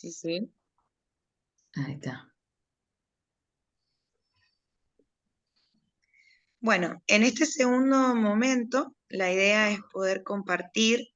Sí, sí. Ahí está. Bueno, en este segundo momento, la idea es poder compartir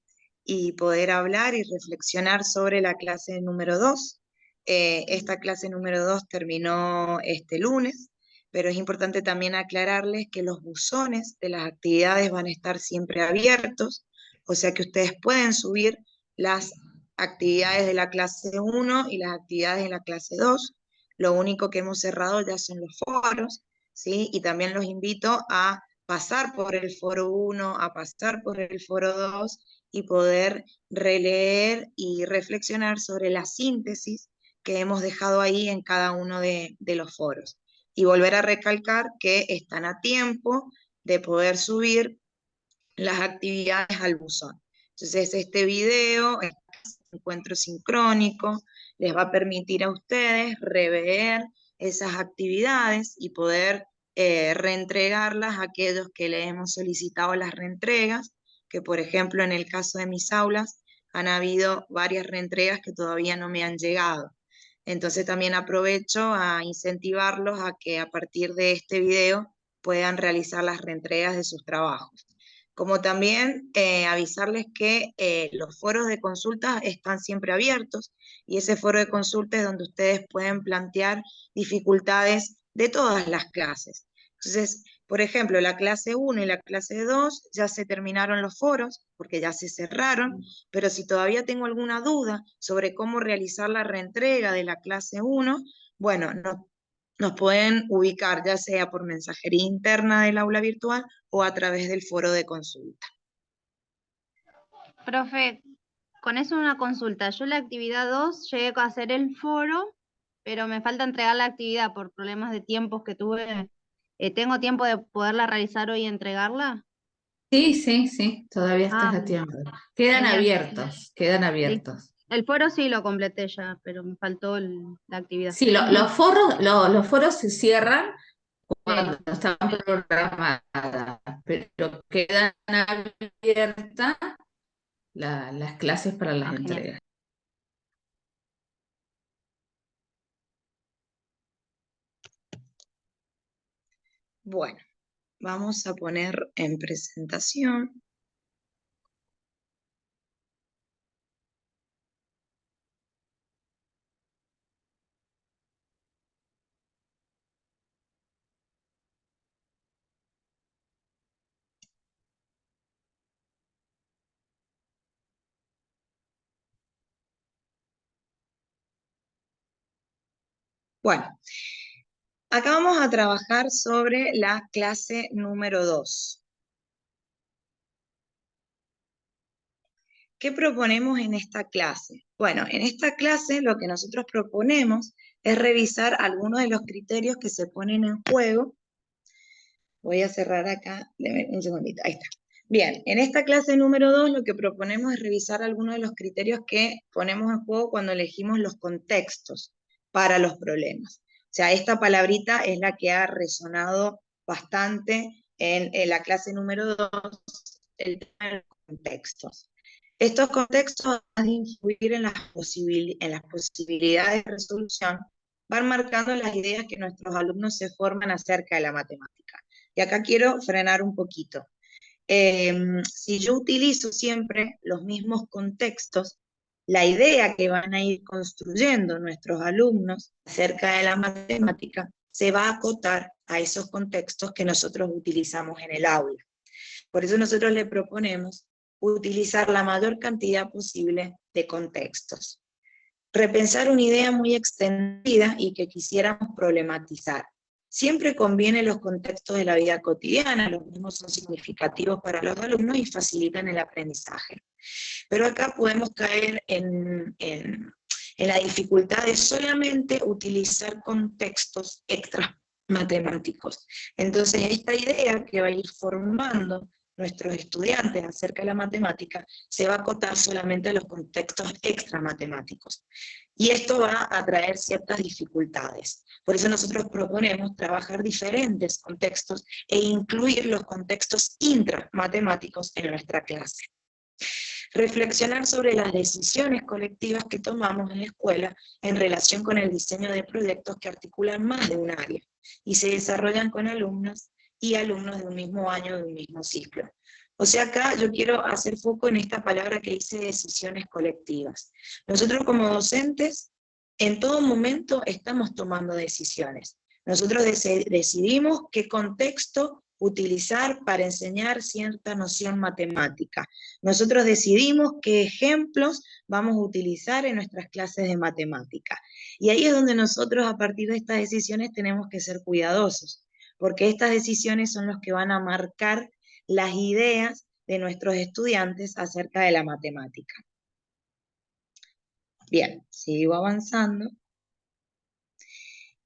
y poder hablar y reflexionar sobre la clase número 2. Esta clase número 2 terminó este lunes, pero es importante también aclararles que los buzones de las actividades van a estar siempre abiertos, o sea que ustedes pueden subir las actividades de la clase 1 y las actividades de la clase 2. Lo único que hemos cerrado ya son los foros, ¿sí? Y también los invito a pasar por el foro 1, a pasar por el foro 2 y poder releer y reflexionar sobre la síntesis que hemos dejado ahí en cada uno de los foros. Y volver a recalcar que están a tiempo de poder subir las actividades al buzón. Entonces, este video, este encuentro sincrónico, les va a permitir a ustedes rever esas actividades y poder reentregarlas a aquellos que les hemos solicitado las reentregas, que por ejemplo en el caso de mis aulas han habido varias reentregas que todavía no me han llegado. Entonces también aprovecho a incentivarlos a que a partir de este video puedan realizar las reentregas de sus trabajos. Como también avisarles que los foros de consulta están siempre abiertos y ese foro de consulta es donde ustedes pueden plantear dificultades de todas las clases. Entonces, por ejemplo, la clase 1 y la clase 2 ya se terminaron los foros porque ya se cerraron, pero si todavía tengo alguna duda sobre cómo realizar la reentrega de la clase 1, bueno, nos pueden ubicar ya sea por mensajería interna del aula virtual o a través del foro de consulta. Profe, con eso una consulta. Yo la actividad 2 llegué a hacer el foro, pero me falta entregar la actividad por problemas de tiempos que tuve. ¿Tengo tiempo de poderla realizar hoy y entregarla? Sí, sí, sí, todavía estás Ah, a tiempo. Quedan genial. abiertos, quedan Listo. abiertos. El foro sí lo completé ya, pero me faltó la actividad. Sí, los foros se cierran cuando están programadas, pero quedan abiertas las clases para las Ah, genial. entregas. Bueno, vamos a poner en presentación. Bueno, acá vamos a trabajar sobre la clase número 2. ¿Qué proponemos en esta clase? Bueno, en esta clase lo que nosotros proponemos es revisar algunos de los criterios que se ponen en juego. Voy a cerrar acá, un segundito, ahí está. Bien, en esta clase número 2 lo que proponemos es revisar algunos de los criterios que ponemos en juego cuando elegimos los contextos para los problemas. O sea, esta palabrita es la que ha resonado bastante en la clase número 2, el tema de los contextos. Estos contextos, además de influir en las posibilidades de resolución, van marcando las ideas que nuestros alumnos se forman acerca de la matemática. Y acá quiero frenar un poquito. Si yo utilizo siempre los mismos contextos, la idea que van a ir construyendo nuestros alumnos acerca de la matemática se va a acotar a esos contextos que nosotros utilizamos en el aula. Por eso nosotros le proponemos utilizar la mayor cantidad posible de contextos. Repensar una idea muy extendida y que quisiéramos problematizar. Siempre conviene los contextos de la vida cotidiana, los mismos son significativos para los alumnos y facilitan el aprendizaje. Pero acá podemos caer en la dificultad de solamente utilizar contextos extra matemáticos. Entonces, esta idea que va a ir formando nuestros estudiantes acerca de la matemática se va a acotar solamente a los contextos extra matemáticos. Y esto va a traer ciertas dificultades. Por eso nosotros proponemos trabajar diferentes contextos e incluir los contextos intramatemáticos en nuestra clase. reflexionar sobre las decisiones colectivas que tomamos en la escuela en relación con el diseño de proyectos que articulan más de un área y se desarrollan con alumnos y alumnos de un mismo año, de un mismo ciclo. O sea, acá yo quiero hacer foco en esta palabra que dice decisiones colectivas. Nosotros como docentes, en todo momento estamos tomando decisiones. Nosotros decidimos qué contexto utilizar para enseñar cierta noción matemática. Nosotros decidimos qué ejemplos vamos a utilizar en nuestras clases de matemática. Y ahí es donde nosotros, a partir de estas decisiones, tenemos que ser cuidadosos, porque estas decisiones son las que van a marcar las ideas de nuestros estudiantes acerca de la matemática. Bien, sigo avanzando.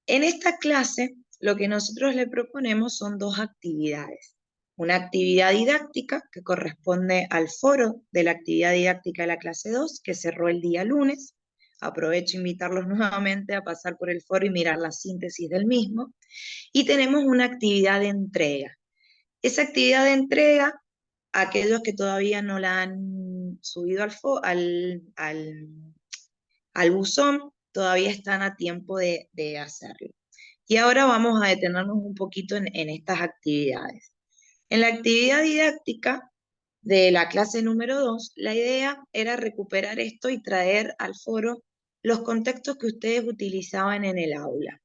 En esta clase, lo que nosotros le proponemos son dos actividades. Una actividad didáctica que corresponde al foro de la actividad didáctica de la clase 2, que cerró el día lunes. Aprovecho invitarlos nuevamente a pasar por el foro y mirar la síntesis del mismo. Y tenemos una actividad de entrega. Esa actividad de entrega, aquellos que todavía no la han subido al buzón, todavía están a tiempo de hacerlo. Y ahora vamos a detenernos un poquito en estas actividades. En la actividad didáctica de la clase número 2, la idea era recuperar esto y traer al foro los contextos que ustedes utilizaban en el aula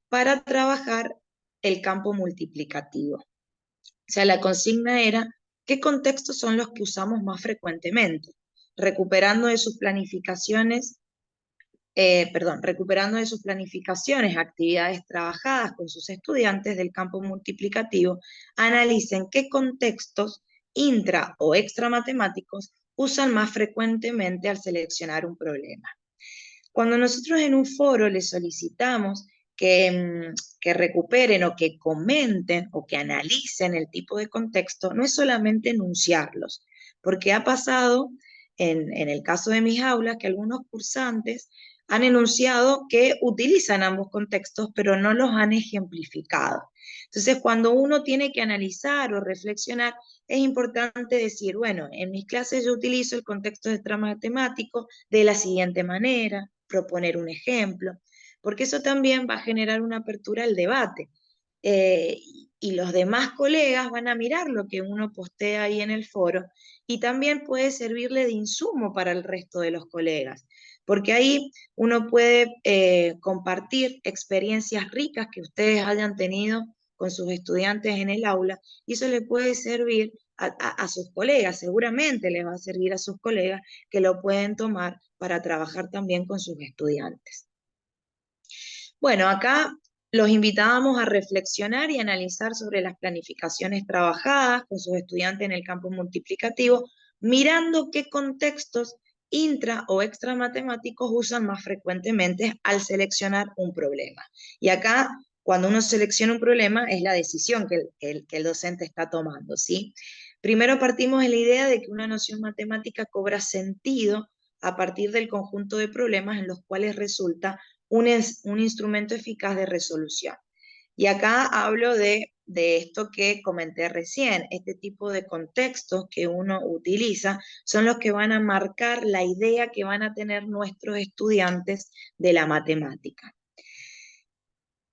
para trabajar el campo multiplicativo. O sea, la consigna era, ¿qué contextos son los que usamos más frecuentemente? Recuperando de sus planificaciones recuperando de sus planificaciones actividades trabajadas con sus estudiantes del campo multiplicativo, analicen qué contextos intra o extra matemáticos usan más frecuentemente al seleccionar un problema. Cuando nosotros en un foro les solicitamos que recuperen o que comenten o que analicen el tipo de contexto, no es solamente enunciarlos, porque ha pasado en el caso de mis aulas que algunos cursantes han enunciado que utilizan ambos contextos, pero no los han ejemplificado. Entonces, cuando uno tiene que analizar o reflexionar, es importante decir, bueno, en mis clases yo utilizo el contexto extramatemático de la siguiente manera, proponer un ejemplo, porque eso también va a generar una apertura al debate. Y los demás colegas van a mirar lo que uno postea ahí en el foro y también puede servirle de insumo para el resto de los colegas, porque ahí uno puede compartir experiencias ricas que ustedes hayan tenido con sus estudiantes en el aula y eso le puede servir a sus colegas, seguramente les va a servir a sus colegas que lo pueden tomar para trabajar también con sus estudiantes. Bueno, acá los invitábamos a reflexionar y analizar sobre las planificaciones trabajadas con sus estudiantes en el campo multiplicativo, mirando qué contextos intra o extra matemáticos usan más frecuentemente al seleccionar un problema. Y acá, cuando uno selecciona un problema, es la decisión que el docente está tomando, ¿sí? Primero partimos de la idea de que una noción matemática cobra sentido a partir del conjunto de problemas en los cuales resulta un instrumento eficaz de resolución. Y acá hablo de esto que comenté recién, este tipo de contextos que uno utiliza son los que van a marcar la idea que van a tener nuestros estudiantes de la matemática.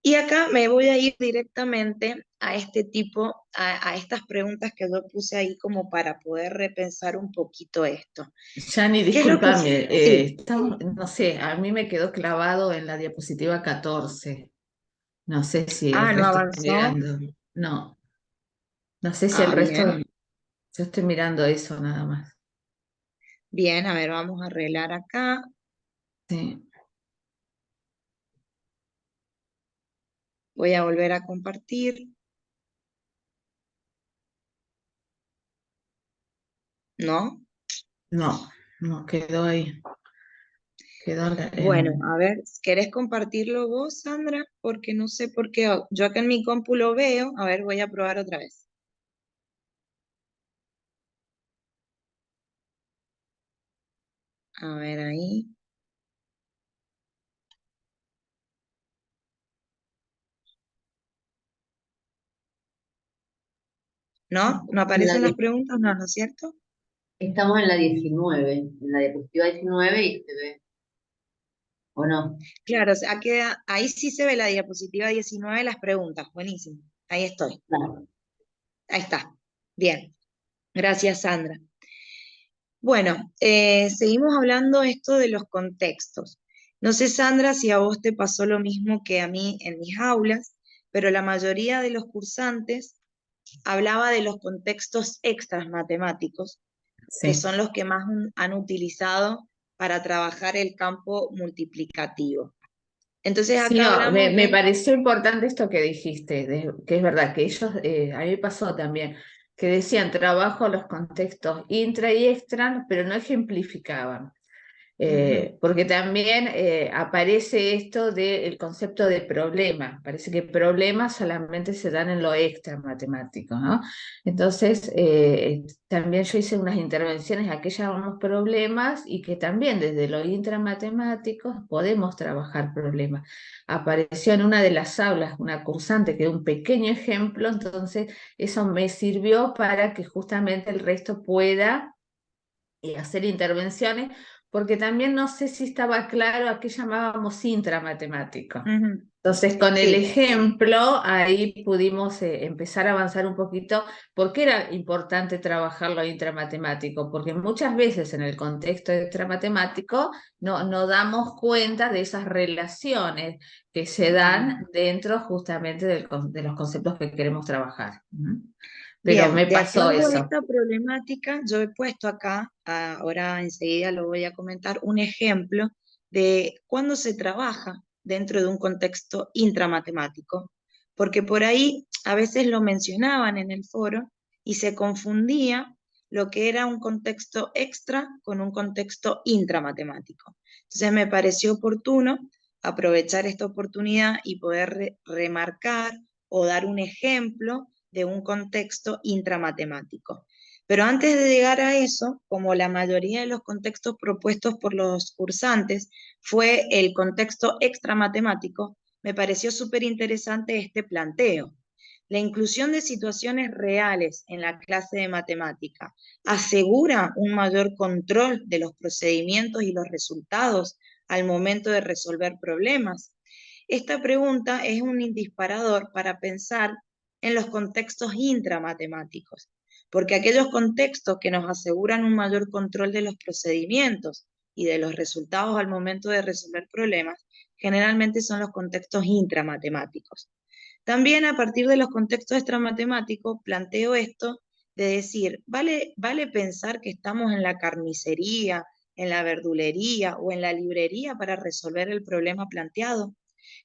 Y acá me voy a ir directamente a este tipo, a estas preguntas que yo puse ahí como para poder repensar un poquito esto. Yani, ¿Qué es lo que... discúlpame, Sí. no sé, a mí me quedó clavado en la diapositiva 14. No sé si el ¿No resto está avanzó? mirando. No, no sé si el resto, Bien. yo estoy mirando eso nada más. Bien, a ver, vamos a arreglar acá. Sí. Voy a volver a compartir. ¿No? No, no, quedó ahí. Quedó Bueno, a ver, ¿querés compartirlo vos, Sandra? Porque no sé por qué. Yo acá en mi compu lo veo. A ver, voy a probar otra vez. A ver ahí. ¿No? ¿No aparecen las preguntas? No, ¿no es cierto? Estamos en la 19, en la diapositiva 19 y se ve, ¿o no? Claro, o sea, ahí sí se ve la diapositiva 19, las preguntas. Buenísimo. Ahí estoy. Claro. Ahí está. Bien. Gracias, Sandra. Bueno, seguimos hablando esto de los contextos. No sé, Sandra, si a vos te pasó lo mismo que a mí en mis aulas, pero la mayoría de los cursantes hablaba de los contextos extras matemáticos, que Sí. son los que más han utilizado para trabajar el campo multiplicativo. Entonces Sí, acá no, hablamos me de... pareció importante esto que dijiste, que es verdad, que ellos, a mí me pasó también, que decían trabajo los contextos intra y extra, pero no ejemplificaban. Ujú, Porque también aparece esto del concepto de problema. Parece que problemas solamente se dan en lo extra matemático, ¿no? Entonces, también yo hice unas intervenciones a que llamamos problemas y que también desde lo intramatemático podemos trabajar problemas. Apareció en una de las aulas una cursante que dio un pequeño ejemplo, entonces eso me sirvió para que justamente el resto pueda hacer intervenciones, porque también no sé si estaba claro a qué llamábamos intramatemático. ujú. Entonces, con el Sí. ejemplo, ahí pudimos empezar a avanzar un poquito. ¿Por qué era importante trabajar lo intramatemático? Porque muchas veces en el contexto extramatemático no damos cuenta de esas relaciones que se dan dentro justamente de los conceptos que queremos trabajar. ¿Mm? Pero Bien, me de pasó acuerdo a eso. esta problemática, yo he puesto acá, ahora enseguida lo voy a comentar, un ejemplo de cuándo se trabaja dentro de un contexto intramatemático, porque por ahí a veces lo mencionaban en el foro y se confundía lo que era un contexto extra con un contexto intramatemático. Entonces me pareció oportuno aprovechar esta oportunidad y poder remarcar o dar un ejemplo de un contexto intramatemático. Pero antes de llegar a eso, como la mayoría de los contextos propuestos por los cursantes fue el contexto extramatemático, me pareció súper interesante este planteo. La inclusión de situaciones reales en la clase de matemática asegura un mayor control de los procedimientos y los resultados al momento de resolver problemas. Esta pregunta es un disparador para pensar en los contextos intramatemáticos, porque aquellos contextos que nos aseguran un mayor control de los procedimientos y de los resultados al momento de resolver problemas, generalmente son los contextos intramatemáticos. También a partir de los contextos extramatemáticos planteo esto de decir, ¿vale pensar que estamos en la carnicería, en la verdulería o en la librería para resolver el problema planteado?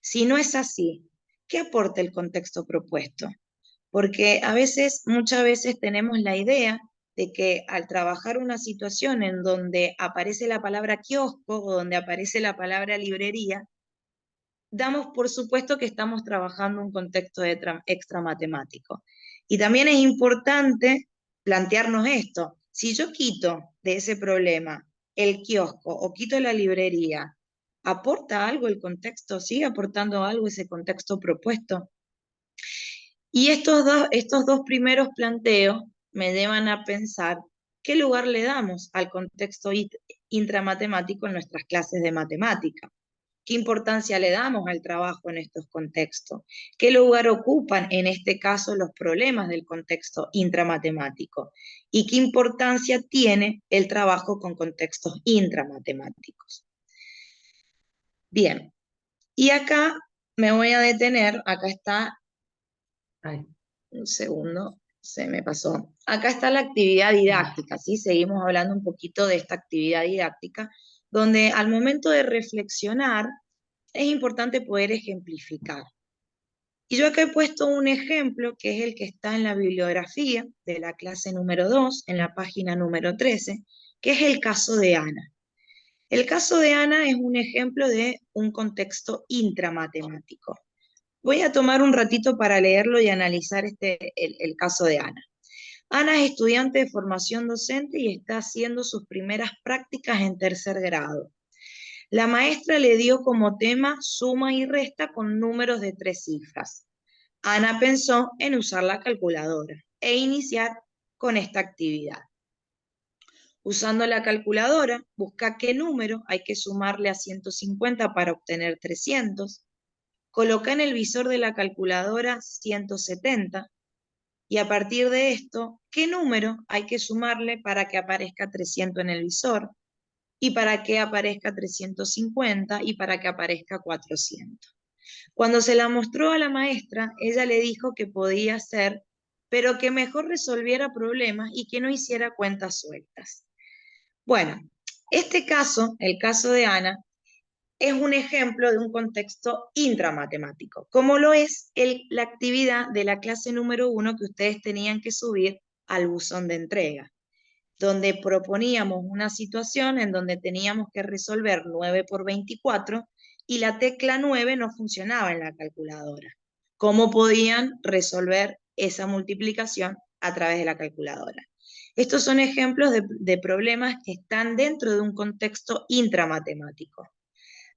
Si no es así, ¿qué aporta el contexto propuesto? Porque muchas veces tenemos la idea de que al trabajar una situación en donde aparece la palabra kiosco o donde aparece la palabra librería, damos por supuesto que estamos trabajando un contexto extra matemático. Y también es importante plantearnos esto. Si yo quito de ese problema el kiosco o quito la librería, ¿aporta algo el contexto? ¿Sigue aportando algo ese contexto propuesto? Y estos dos primeros planteos me llevan a pensar qué lugar le damos al contexto intramatemático en nuestras clases de matemática. ¿Qué importancia le damos al trabajo en estos contextos? ¿Qué lugar ocupan en este caso los problemas del contexto intramatemático? ¿Y qué importancia tiene el trabajo con contextos intramatemáticos? Bien, y acá me voy a detener, acá está, Ay. un segundo, se me pasó. Acá está la actividad didáctica, ¿sí? Seguimos hablando un poquito de esta actividad didáctica, donde al momento de reflexionar, es importante poder ejemplificar. Y yo acá he puesto un ejemplo que es el que está en la bibliografía de la clase número 2, en la página número 13, que es el caso de Ana. El caso de Ana es un ejemplo de un contexto intramatemático. Voy a tomar un ratito para leerlo y analizar el caso de Ana. Ana es estudiante de formación docente y está haciendo sus primeras prácticas en tercer grado. La maestra le dio como tema suma y resta con números de 3 cifras. Ana pensó en usar la calculadora e iniciar con esta actividad. Usando la calculadora, busca qué número hay que sumarle a 150 para obtener 300. Coloca en el visor de la calculadora 170 y a partir de esto, ¿qué número hay que sumarle para que aparezca 300 en el visor? Y para que aparezca 350 y para que aparezca 400. Cuando se la mostró a la maestra, ella le dijo que podía hacer, pero que mejor resolviera problemas y que no hiciera cuentas sueltas. Bueno, este caso, el caso de Ana, es un ejemplo de un contexto intramatemático, como lo es la actividad de la clase número 1 que ustedes tenían que subir al buzón de entrega, donde proponíamos una situación en donde teníamos que resolver 9 por 24 y la tecla 9 no funcionaba en la calculadora. ¿Cómo podían resolver esa multiplicación a través de la calculadora? Estos son ejemplos de problemas que están dentro de un contexto intramatemático.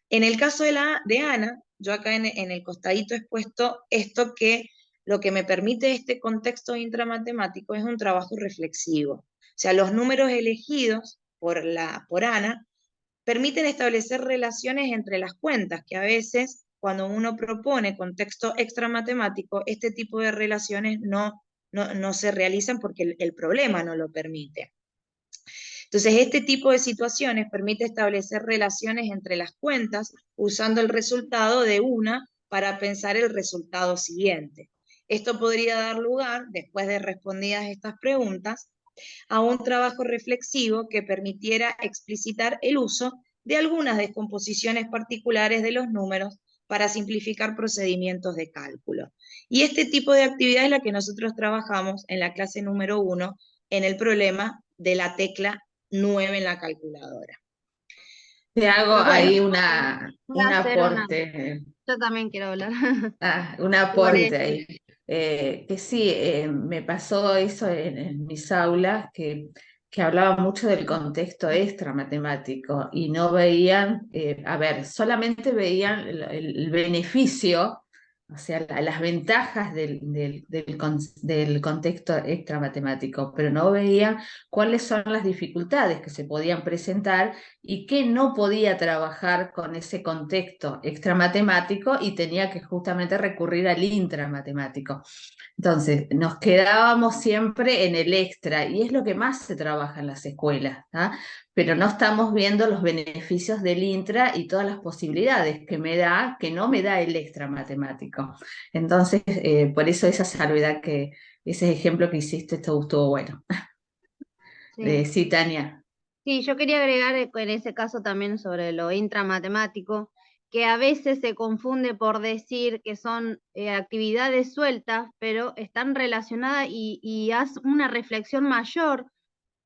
En el caso de Ana, yo acá en el costadito he puesto esto que lo que me permite este contexto intramatemático es un trabajo reflexivo. O sea, los números elegidos por Ana permiten establecer relaciones entre las cuentas, que a veces cuando uno propone contexto extramatemático, este tipo de relaciones no se realizan porque el problema no lo permite. Entonces, este tipo de situaciones permite establecer relaciones entre las cuentas usando el resultado de una para pensar el resultado siguiente. Esto podría dar lugar, después de respondidas estas preguntas, a un trabajo reflexivo que permitiera explicitar el uso de algunas descomposiciones particulares de los números para simplificar procedimientos de cálculo. Y este tipo de actividad es la que nosotros trabajamos en la clase número 1 en el problema de la tecla 9 en la calculadora. Te hago Bueno, ahí voy un a hacer una. aporte. Yo también quiero hablar. Un Sobre aporte ahí. Que sí, me pasó eso en mis aulas, que hablaba mucho del contexto extra matemático y no veían, a ver, solamente veían el beneficio, o sea, las ventajas del contexto extra matemático, pero no veían cuáles son las dificultades que se podían presentar y que no podía trabajar con ese contexto extramatemático y tenía que justamente recurrir al intramatemático. Entonces, nos quedábamos siempre en el extra y es lo que más se trabaja en las escuelas, ¿ah? Pero no estamos viendo los beneficios del intra y todas las posibilidades que no me da el extra matemático. Entonces, por eso esa salvedad ese ejemplo que hiciste estuvo bueno. sí. Sí, Tania. Sí, yo quería agregar en ese caso también sobre lo intramatemático, que a veces se confunde por decir que son actividades sueltas, pero están relacionadas y haz una reflexión mayor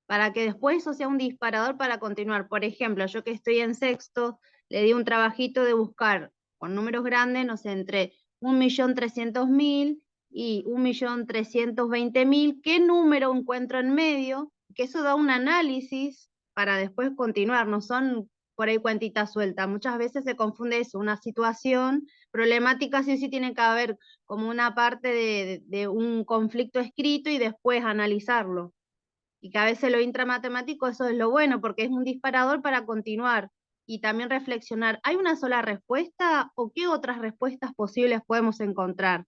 para que después eso sea un disparador para continuar. Por ejemplo, yo que estoy en sexto, le di un trabajito de buscar con números grandes, no sé, entre 1.300.000 y 1.320.000, ¿qué número encuentro en medio? Que eso da un análisis para después continuar, no son por ahí cuentitas sueltas. Muchas veces se confunde eso, una situación problemática sí o sí tiene que haber como una parte de un conflicto escrito y después analizarlo. Y que a veces lo intramatemático, eso es lo bueno, porque es un disparador para continuar y también reflexionar, ¿hay una sola respuesta o qué otras respuestas posibles podemos encontrar?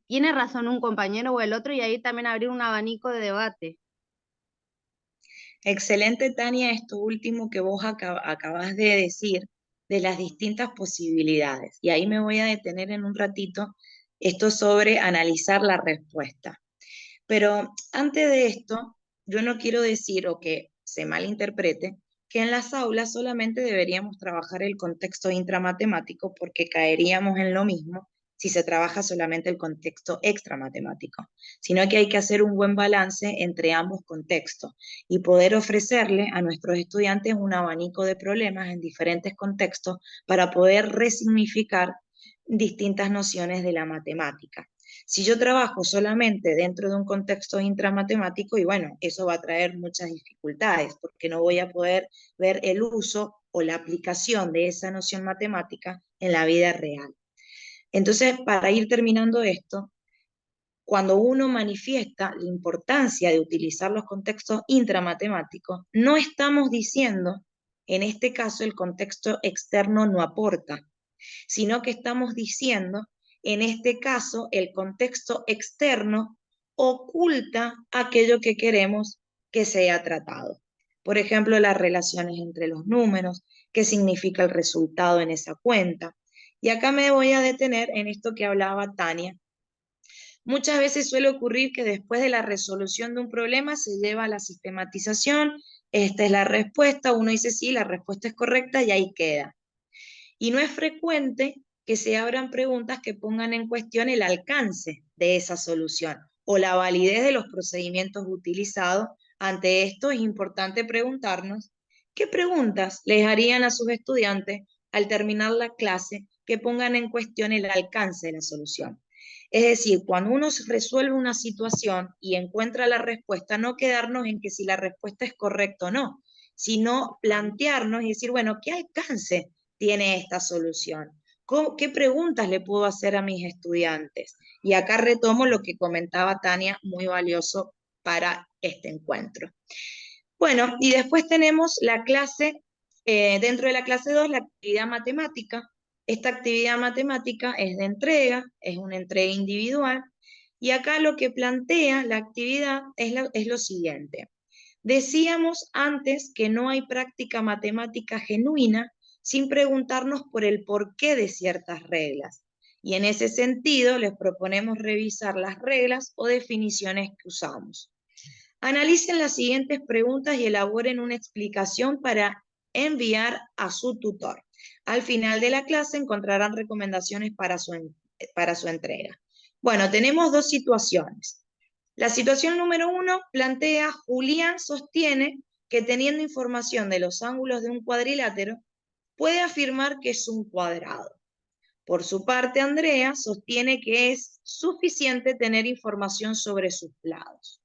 ¿Tiene razón un compañero o el otro? Y ahí también abrir un abanico de debate. Excelente, Tania, esto último que vos acabas de decir de las distintas posibilidades. Y ahí me voy a detener en un ratito esto sobre analizar la respuesta. Pero antes de esto, yo no quiero decir o que se malinterprete que en las aulas solamente deberíamos trabajar el contexto intramatemático porque caeríamos en lo mismo si se trabaja solamente el contexto extramatemático, sino que hay que hacer un buen balance entre ambos contextos y poder ofrecerle a nuestros estudiantes un abanico de problemas en diferentes contextos para poder resignificar distintas nociones de la matemática. Si yo trabajo solamente dentro de un contexto intramatemático, y bueno, eso va a traer muchas dificultades, porque no voy a poder ver el uso o la aplicación de esa noción matemática en la vida real. Entonces, para ir terminando esto, cuando uno manifiesta la importancia de utilizar los contextos intramatemáticos, no estamos diciendo, en este caso, el contexto externo no aporta, sino que estamos diciendo, en este caso, el contexto externo oculta aquello que queremos que sea tratado. Por ejemplo, las relaciones entre los números, qué significa el resultado en esa cuenta. Y acá me voy a detener en esto que hablaba Tania. Muchas veces suele ocurrir que después de la resolución de un problema se lleva a la sistematización, esta es la respuesta, uno dice sí, la respuesta es correcta y ahí queda. Y no es frecuente que se abran preguntas que pongan en cuestión el alcance de esa solución o la validez de los procedimientos utilizados. Ante esto es importante preguntarnos qué preguntas les harían a sus estudiantes al terminar la clase que pongan en cuestión el alcance de la solución. Es decir, cuando uno resuelve una situación y encuentra la respuesta, no quedarnos en que si la respuesta es correcta o no, sino plantearnos y decir, bueno, ¿qué alcance tiene esta solución? ¿Qué preguntas le puedo hacer a mis estudiantes? Y acá retomo lo que comentaba Tania, muy valioso para este encuentro. Bueno, y después tenemos la clase, dentro de la clase 2, la actividad matemática. Esta actividad matemática es de entrega, es una entrega individual, y acá lo que plantea la actividad es lo siguiente. Decíamos antes que no hay práctica matemática genuina sin preguntarnos por el porqué de ciertas reglas. Y en ese sentido les proponemos revisar las reglas o definiciones que usamos. Analicen las siguientes preguntas y elaboren una explicación para enviar a su tutor. Al final de la clase encontrarán recomendaciones para su entrega. Bueno, tenemos dos situaciones. La situación número 1 plantea, Julián sostiene que teniendo información de los ángulos de un cuadrilátero, puede afirmar que es un cuadrado. Por su parte, Andrea sostiene que es suficiente tener información sobre sus lados.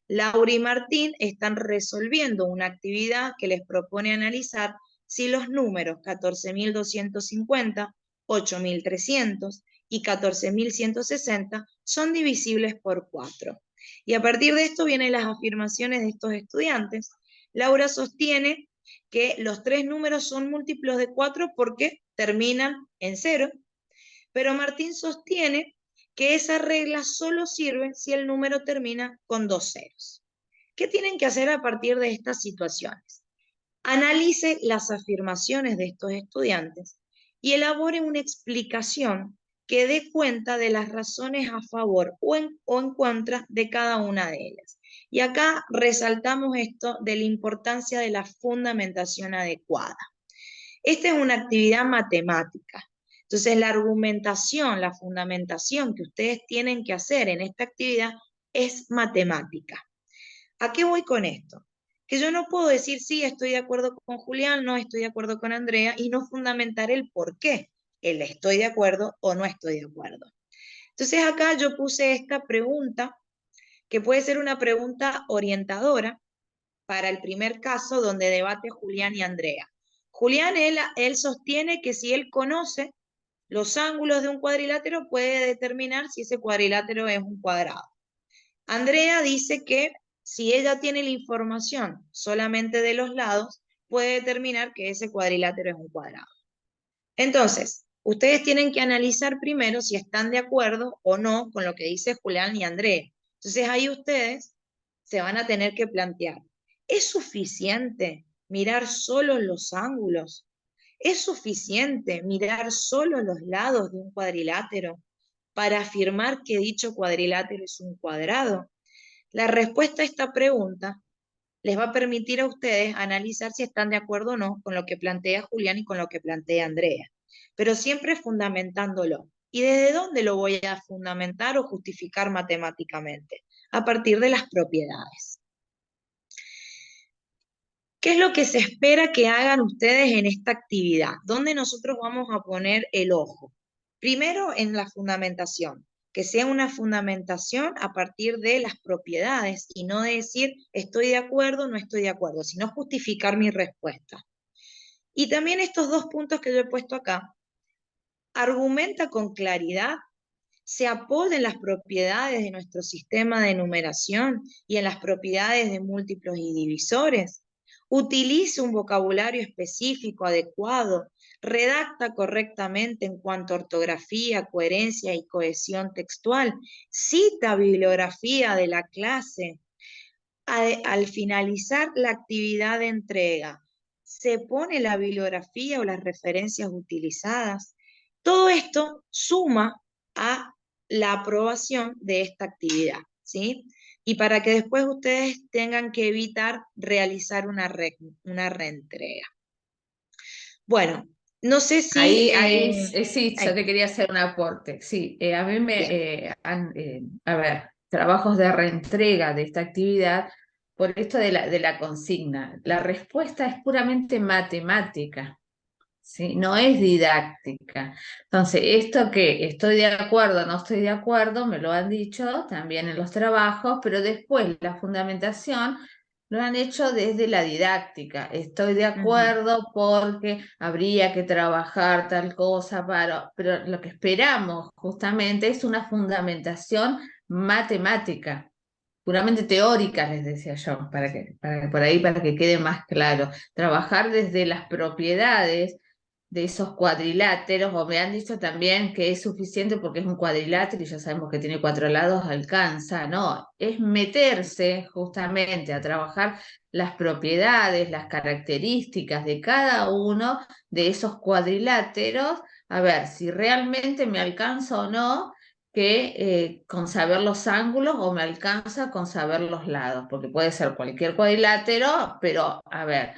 Laura y Martín están resolviendo una actividad que les propone analizar si los números 14.250, 8.300 y 14.160 son divisibles por 4. Y a partir de esto vienen las afirmaciones de estos estudiantes. Laura sostiene que los tres números son múltiplos de 4 porque terminan en 0, pero Martín sostiene que esa regla solo sirve si el número termina con 2 ceros. ¿Qué tienen que hacer a partir de estas situaciones? Analice las afirmaciones de estos estudiantes y elabore una explicación que dé cuenta de las razones a favor o en contra de cada una de ellas. Y acá resaltamos esto de la importancia de la fundamentación adecuada. Esta es una actividad matemática. Entonces, la argumentación, la fundamentación que ustedes tienen que hacer en esta actividad es matemática. ¿A qué voy con esto? Que yo no puedo decir sí, estoy de acuerdo con Julián, no estoy de acuerdo con Andrea y no fundamentar el por qué, el estoy de acuerdo o no estoy de acuerdo. Entonces acá yo puse esta pregunta, que puede ser una pregunta orientadora para el primer caso donde debate Julián y Andrea. Julián, él sostiene que si él conoce los ángulos de un cuadrilátero puede determinar si ese cuadrilátero es un cuadrado. Andrea dice que si ella tiene la información solamente de los lados, puede determinar que ese cuadrilátero es un cuadrado. Entonces, ustedes tienen que analizar primero si están de acuerdo o no con lo que dice Julián y Andrea. Entonces ahí ustedes se van a tener que plantear, ¿es suficiente mirar solo los ángulos? ¿Es suficiente mirar solo los lados de un cuadrilátero para afirmar que dicho cuadrilátero es un cuadrado? La respuesta a esta pregunta les va a permitir a ustedes analizar si están de acuerdo o no con lo que plantea Julián y con lo que plantea Andrea, pero siempre fundamentándolo. ¿Y desde dónde lo voy a fundamentar o justificar matemáticamente? A partir de las propiedades. ¿Qué es lo que se espera que hagan ustedes en esta actividad? ¿Dónde nosotros vamos a poner el ojo? Primero, en la fundamentación, que sea una fundamentación a partir de las propiedades y no de decir estoy de acuerdo, no estoy de acuerdo, sino justificar mi respuesta. Y también estos dos puntos que yo he puesto acá, argumenta con claridad se apoya en las propiedades de nuestro sistema de numeración y en las propiedades de múltiplos y divisores, utiliza un vocabulario específico adecuado, redacta correctamente en cuanto a ortografía, coherencia y cohesión textual, cita bibliografía de la clase. Al finalizar la actividad de entrega, se pone la bibliografía o las referencias utilizadas. Todo esto suma a la aprobación de esta actividad, ¿sí? Y para que después ustedes tengan que evitar realizar una reentrega. Bueno, no sé si... Sí, yo te quería hacer un aporte. Sí, a mí a ver, trabajos de reentrega de esta actividad por esto de la consigna. La respuesta es puramente matemática, ¿sí? No es didáctica. Entonces, esto que estoy de acuerdo, no estoy de acuerdo, me lo han dicho también en los trabajos, pero después la fundamentación lo han hecho desde la didáctica. Estoy de acuerdo porque habría que trabajar tal cosa, pero lo que esperamos justamente es una fundamentación matemática. Puramente teórica, les decía yo, por ahí para que quede más claro. Trabajar desde las propiedades de esos cuadriláteros, o me han dicho también que es suficiente porque es un cuadrilátero y ya sabemos que tiene 4 lados, alcanza, no, es meterse justamente a trabajar las propiedades, las características de cada uno de esos cuadriláteros, a ver si realmente me alcanza o no que con saber los ángulos o me alcanza con saber los lados, porque puede ser cualquier cuadrilátero, pero a ver,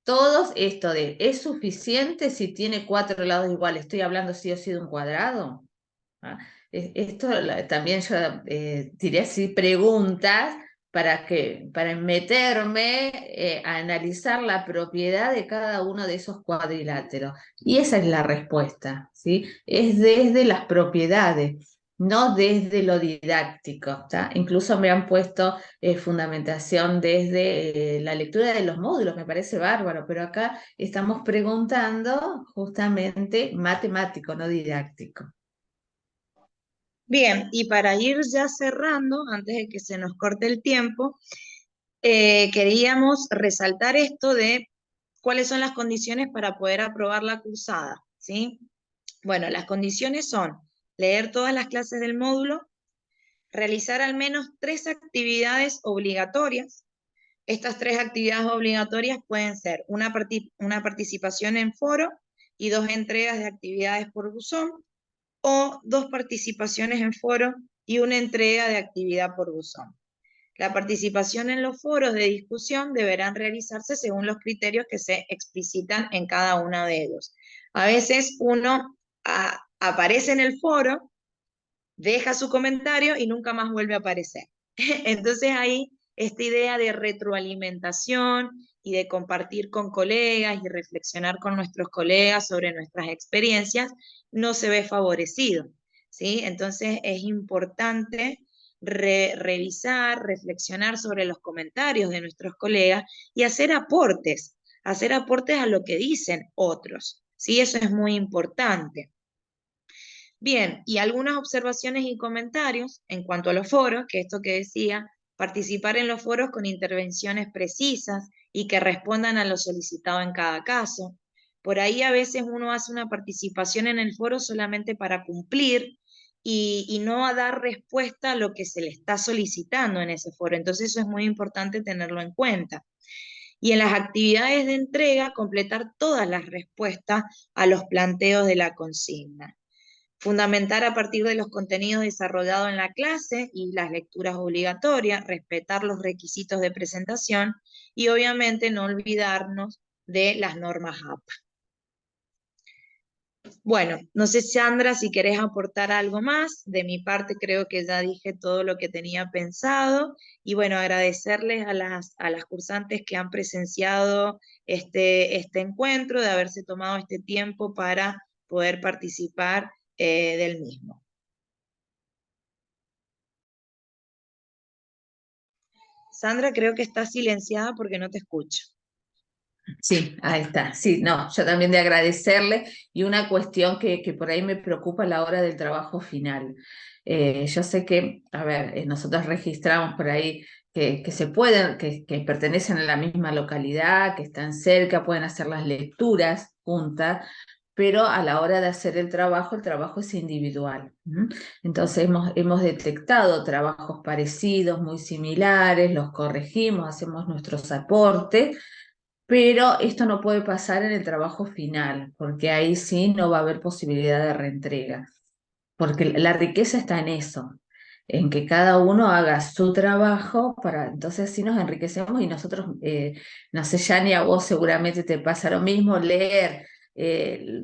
todos esto de, ¿es suficiente si tiene 4 lados iguales? ¿Estoy hablando sí o sí de un cuadrado? ¿Ah? Esto también yo tiré así preguntas para meterme a analizar la propiedad de cada uno de esos cuadriláteros. Y esa es la respuesta, ¿sí? Es desde las propiedades, no desde lo didáctico, ¿está? Incluso me han puesto fundamentación desde la lectura de los módulos, me parece bárbaro, pero acá estamos preguntando justamente matemático, no didáctico. Bien, y para ir ya cerrando, antes de que se nos corte el tiempo, queríamos resaltar esto de cuáles son las condiciones para poder aprobar la cursada, ¿sí? Bueno, las condiciones son leer todas las clases del módulo, realizar al menos 3 actividades obligatorias. Estas 3 actividades obligatorias pueden ser una participación en foro y 2 entregas de actividades por buzón, o 2 participaciones en foro y una entrega de actividad por buzón. La participación en los foros de discusión deberán realizarse según los criterios que se explicitan en cada uno de ellos. A veces uno aparece en el foro, deja su comentario y nunca más vuelve a aparecer. Entonces ahí esta idea de retroalimentación y de compartir con colegas y reflexionar con nuestros colegas sobre nuestras experiencias no se ve favorecido, ¿sí? Entonces es importante revisar, reflexionar sobre los comentarios de nuestros colegas y hacer aportes a lo que dicen otros, ¿sí? Eso es muy importante. Bien, y algunas observaciones y comentarios en cuanto a los foros, que esto que decía, participar en los foros con intervenciones precisas y que respondan a lo solicitado en cada caso. Por ahí a veces uno hace una participación en el foro solamente para cumplir y no a dar respuesta a lo que se le está solicitando en ese foro. Entonces eso es muy importante tenerlo en cuenta. Y en las actividades de entrega, completar todas las respuestas a los planteos de la consigna. Fundamentar a partir de los contenidos desarrollados en la clase y las lecturas obligatorias, respetar los requisitos de presentación y obviamente no olvidarnos de las normas APA. Bueno, no sé, Sandra, si querés aportar algo más. De mi parte creo que ya dije todo lo que tenía pensado. Y bueno, agradecerles a las cursantes que han presenciado este encuentro, de haberse tomado este tiempo para poder participar del mismo. Sandra, creo que estás silenciada porque no te escucho. Sí, ahí está. Sí, no, yo también de agradecerle y una cuestión que por ahí me preocupa a la hora del trabajo final. Yo sé que, a ver, nosotros registramos por ahí que se pueden, que pertenecen a la misma localidad, que están cerca, pueden hacer las lecturas juntas, pero a la hora de hacer el trabajo es individual. Entonces hemos detectado trabajos parecidos, muy similares, los corregimos, hacemos nuestros aportes, pero esto no puede pasar en el trabajo final, porque ahí sí no va a haber posibilidad de reentrega, porque la riqueza está en eso, en que cada uno haga su trabajo, entonces sí nos enriquecemos y nosotros, no sé, Yani, a vos seguramente te pasa lo mismo, leer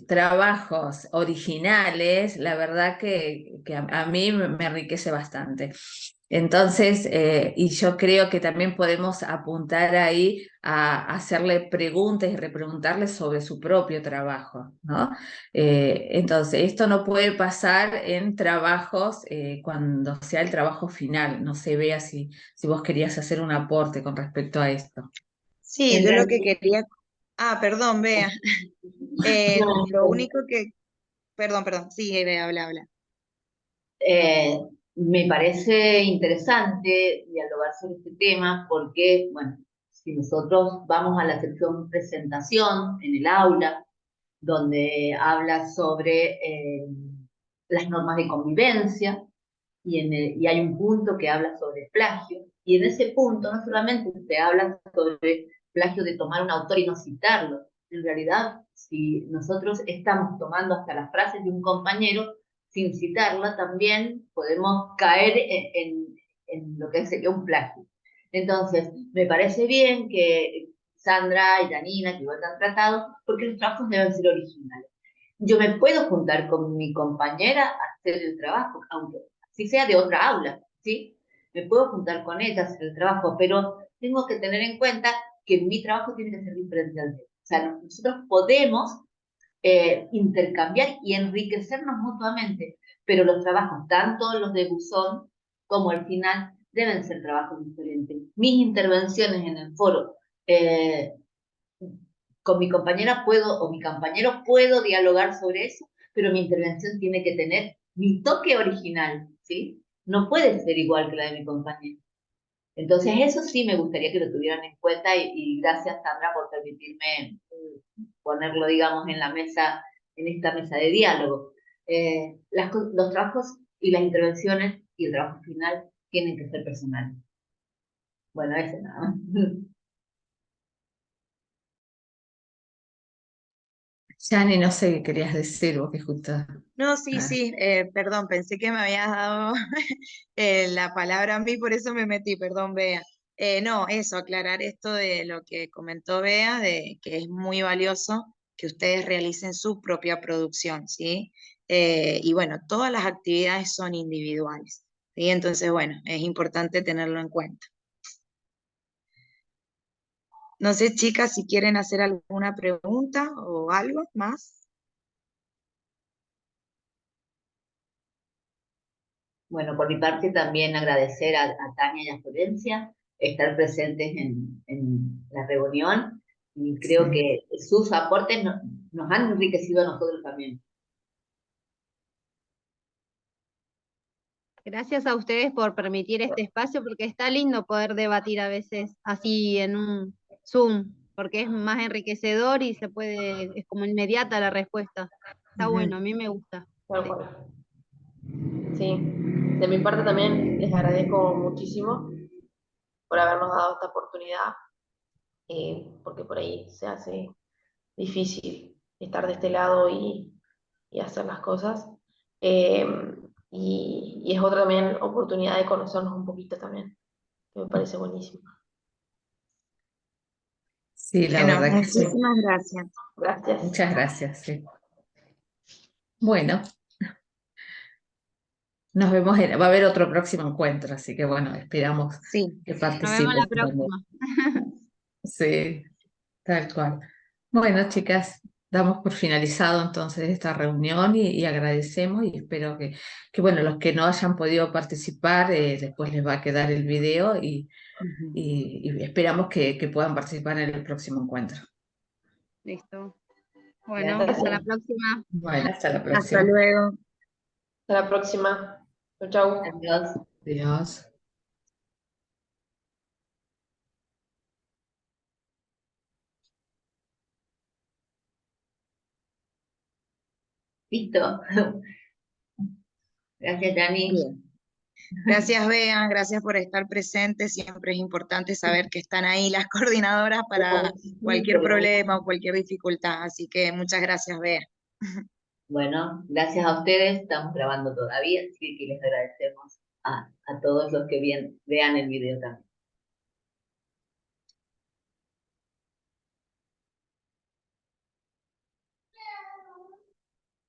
trabajos originales, la verdad que a mí me enriquece bastante. Entonces, y yo creo que también podemos apuntar ahí a hacerle preguntas y repreguntarle sobre su propio trabajo, ¿no? Entonces, esto no puede pasar en trabajos cuando sea el trabajo final. No sé, Bea, si vos querías hacer un aporte con respecto a esto. Sí, En yo lo que realidad, quería... Ah, perdón, Bea. Lo único que... Perdón, sí, Bea, habla. Eh, me parece interesante dialogar sobre este tema porque, bueno, si nosotros vamos a la sección presentación en el aula, donde habla sobre las normas de convivencia, y hay un punto que habla sobre plagio, y en ese punto no solamente se habla sobre plagio de tomar un autor y no citarlo, en realidad, si nosotros estamos tomando hasta las frases de un compañero sin citarla, también podemos caer en lo que sería un plagio. Entonces, me parece bien que Sandra y Janina, que igual han tratado, porque los trabajos deben ser originales. Yo me puedo juntar con mi compañera a hacer el trabajo, aunque si sea de otra aula, ¿sí? Me puedo juntar con ella a hacer el trabajo, pero tengo que tener en cuenta que mi trabajo tiene que ser diferente al de ella. O sea, nosotros podemos intercambiar y enriquecernos mutuamente, pero los trabajos, tanto los de buzón como el final, deben ser trabajos diferentes. Mis intervenciones en el foro eh, con mi compañera puedo, o mi compañero puedo dialogar sobre eso, pero mi intervención tiene que tener mi toque original, ¿sí? No puede ser igual que la de mi compañero. Entonces eso sí me gustaría que lo tuvieran en cuenta y gracias Sandra por permitirme ponerlo, digamos, en la mesa, en esta mesa de diálogo. Los trabajos y las intervenciones y el trabajo final tienen que ser personales. Bueno, ese nada más. Yani, no sé qué querías decir vos que justo... No, sí, Ah, sí, perdón, pensé que me habías dado la palabra a mí, por eso me metí, perdón, Bea. No, eso, aclarar esto de lo que comentó Bea, de que es muy valioso que ustedes realicen su propia producción, ¿sí? Y bueno, todas las actividades son individuales, ¿sí? Entonces, bueno, es importante tenerlo en cuenta. No sé, chicas, si quieren hacer alguna pregunta o algo más. Bueno, por mi parte también agradecer a Tania y a Florencia estar presentes en la reunión y creo sí. que sus aportes nos han enriquecido a nosotros también. Gracias a ustedes por permitir este espacio, porque está lindo poder debatir a veces así en un Zoom, porque es más enriquecedor y es como inmediata la respuesta. Está Ujú. bueno, a mí me gusta. Tal Sí. cual. Sí, de mi parte también les agradezco muchísimo por habernos dado esta oportunidad, porque por ahí se hace difícil estar de este lado y hacer las cosas. Eh, y es otra también oportunidad de conocernos un poquito también, que me parece buenísimo. Sí, la Bueno, verdad que sí. muchísimas gracias. Gracias. Muchas gracias, sí. Bueno, nos vemos, va a haber otro próximo encuentro, así que bueno, esperamos Sí. que Nos vemos la participen también. próxima. Sí, tal cual. Bueno, chicas, damos por finalizado entonces esta reunión y agradecemos y espero que, bueno, los que no hayan podido participar, después les va a quedar el video Ujú. y esperamos que puedan participar en el próximo encuentro. Listo. Bueno, Gracias. hasta la próxima. Bueno, hasta la Hasta próxima. luego. Hasta la próxima. Chau, chau. Adiós. Adiós. Listo. Gracias, Dani. Bien. Gracias, Bea, gracias por estar presente. Siempre es importante saber que están ahí las coordinadoras para cualquier problema o cualquier dificultad. Así que muchas gracias, Bea. Bueno, gracias a ustedes. Estamos grabando todavía, así que les agradecemos a todos los que vean el video también.